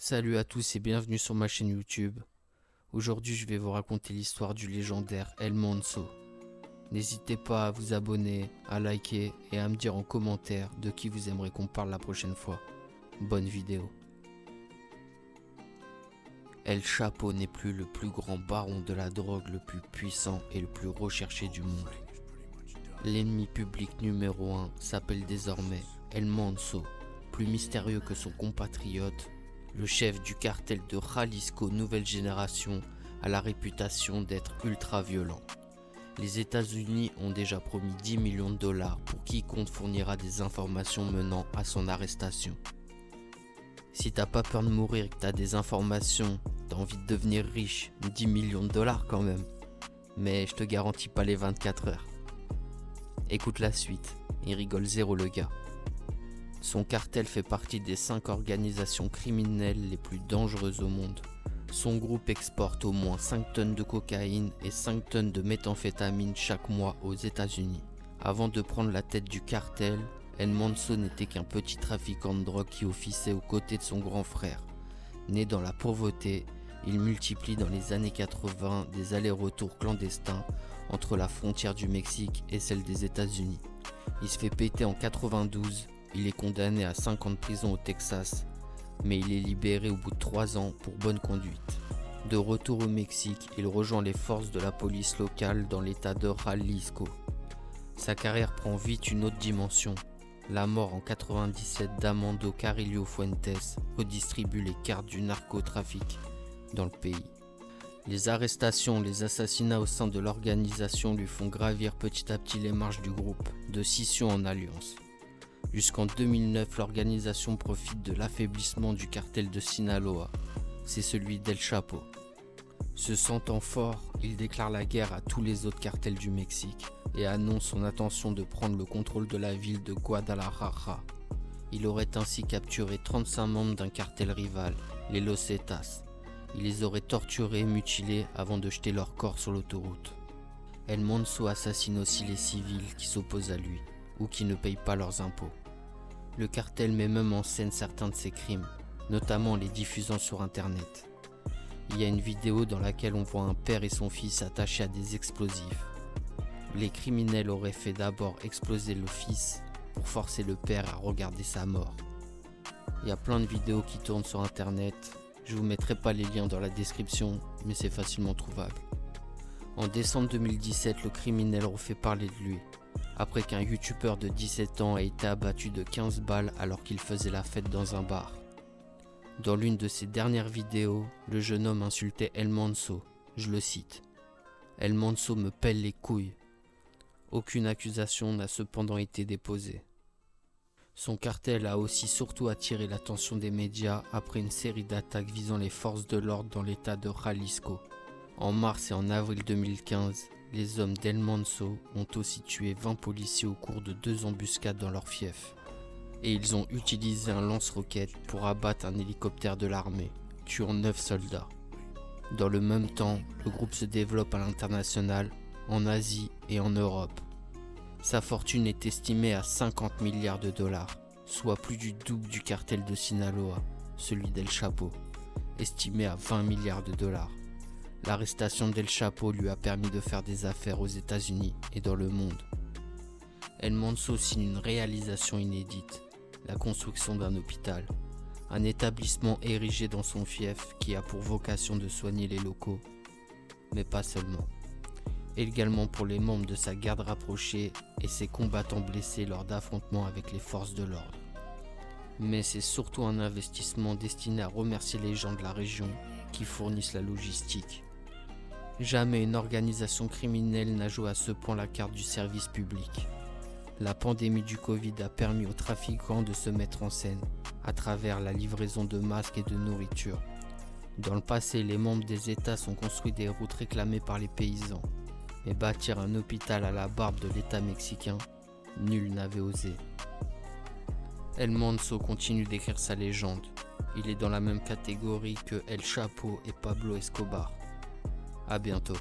Salut à tous et bienvenue sur ma chaîne YouTube. Aujourd'hui je vais vous raconter l'histoire du légendaire El Manso. N'hésitez pas à vous abonner, à liker et à me dire en commentaire de qui vous aimeriez qu'on parle la prochaine fois. Bonne vidéo. El Chapo n'est plus le plus grand baron de la drogue le plus puissant et le plus recherché du monde. L'ennemi public numéro 1 s'appelle désormais El Manso, plus mystérieux que son compatriote. Le chef du cartel de Jalisco nouvelle génération a la réputation d'être ultra violent. Les États-Unis ont déjà promis 10 millions de dollars pour quiconque fournira des informations menant à son arrestation. Si t'as pas peur de mourir et que t'as des informations, t'as envie de devenir riche, 10 millions de dollars quand même. Mais je te garantis pas les 24 heures. Écoute la suite, il rigole zéro le gars. Son cartel fait partie des 5 organisations criminelles les plus dangereuses au monde. Son groupe exporte au moins 5 tonnes de cocaïne et 5 tonnes de méthamphétamine chaque mois aux États-Unis. Avant de prendre la tête du cartel, El Manso n'était qu'un petit trafiquant de drogue qui officiait aux côtés de son grand frère. Né dans la pauvreté, il multiplie dans les années 80 des allers-retours clandestins entre la frontière du Mexique et celle des États-Unis. Il se fait péter en 92. Il est condamné à 5 ans de prison au Texas, mais il est libéré au bout de 3 ans pour bonne conduite. De retour au Mexique, il rejoint les forces de la police locale dans l'état de Jalisco. Sa carrière prend vite une autre dimension. La mort en 97 d'Amando Carrillo Fuentes redistribue les cartes du narcotrafic dans le pays. Les arrestations, les assassinats au sein de l'organisation lui font gravir petit à petit les marches du groupe, de scission en alliance. Jusqu'en 2009, l'organisation profite de l'affaiblissement du cartel de Sinaloa, c'est celui d'El Chapo. Se sentant fort, il déclare la guerre à tous les autres cartels du Mexique et annonce son intention de prendre le contrôle de la ville de Guadalajara. Il aurait ainsi capturé 35 membres d'un cartel rival, les Los Zetas. Il les aurait torturés et mutilés avant de jeter leurs corps sur l'autoroute. El Manso assassine aussi les civils qui s'opposent à lui ou qui ne payent pas leurs impôts. Le cartel met même en scène certains de ses crimes, notamment en les diffusant sur internet. Il y a une vidéo dans laquelle on voit un père et son fils attachés à des explosifs. Les criminels auraient fait d'abord exploser le fils pour forcer le père à regarder sa mort. Il y a plein de vidéos qui tournent sur internet, je vous mettrai pas les liens dans la description, mais c'est facilement trouvable. En décembre 2017, le criminel refait parler de lui, après qu'un youtubeur de 17 ans ait été abattu de 15 balles alors qu'il faisait la fête dans un bar. Dans l'une de ses dernières vidéos, le jeune homme insultait El Manso, je le cite. El Manso me pèle les couilles. Aucune accusation n'a cependant été déposée. Son cartel a aussi surtout attiré l'attention des médias après une série d'attaques visant les forces de l'ordre dans l'état de Jalisco. En mars et en avril 2015, les hommes d'El Manso ont aussi tué 20 policiers au cours de 2 embuscades dans leur fief. Et ils ont utilisé un lance-roquettes pour abattre un hélicoptère de l'armée, tuant 9 soldats. Dans le même temps, le groupe se développe à l'international, en Asie et en Europe. Sa fortune est estimée à 50 milliards de dollars, soit plus du double du cartel de Sinaloa, celui d'El Chapo, estimé à 20 milliards de dollars. L'arrestation d'El Chapo lui a permis de faire des affaires aux États-Unis et dans le monde. El Manso signe une réalisation inédite, la construction d'un hôpital, un établissement érigé dans son fief qui a pour vocation de soigner les locaux, mais pas seulement. Également pour les membres de sa garde rapprochée et ses combattants blessés lors d'affrontements avec les forces de l'ordre. Mais c'est surtout un investissement destiné à remercier les gens de la région qui fournissent la logistique. Jamais une organisation criminelle n'a joué à ce point la carte du service public. La pandémie du Covid a permis aux trafiquants de se mettre en scène à travers la livraison de masques et de nourriture. Dans le passé, les membres des États ont construit des routes réclamées par les paysans. Mais bâtir un hôpital à la barbe de l'État mexicain, nul n'avait osé. El Manso continue d'écrire sa légende. Il est dans la même catégorie que El Chapo et Pablo Escobar. À bientôt.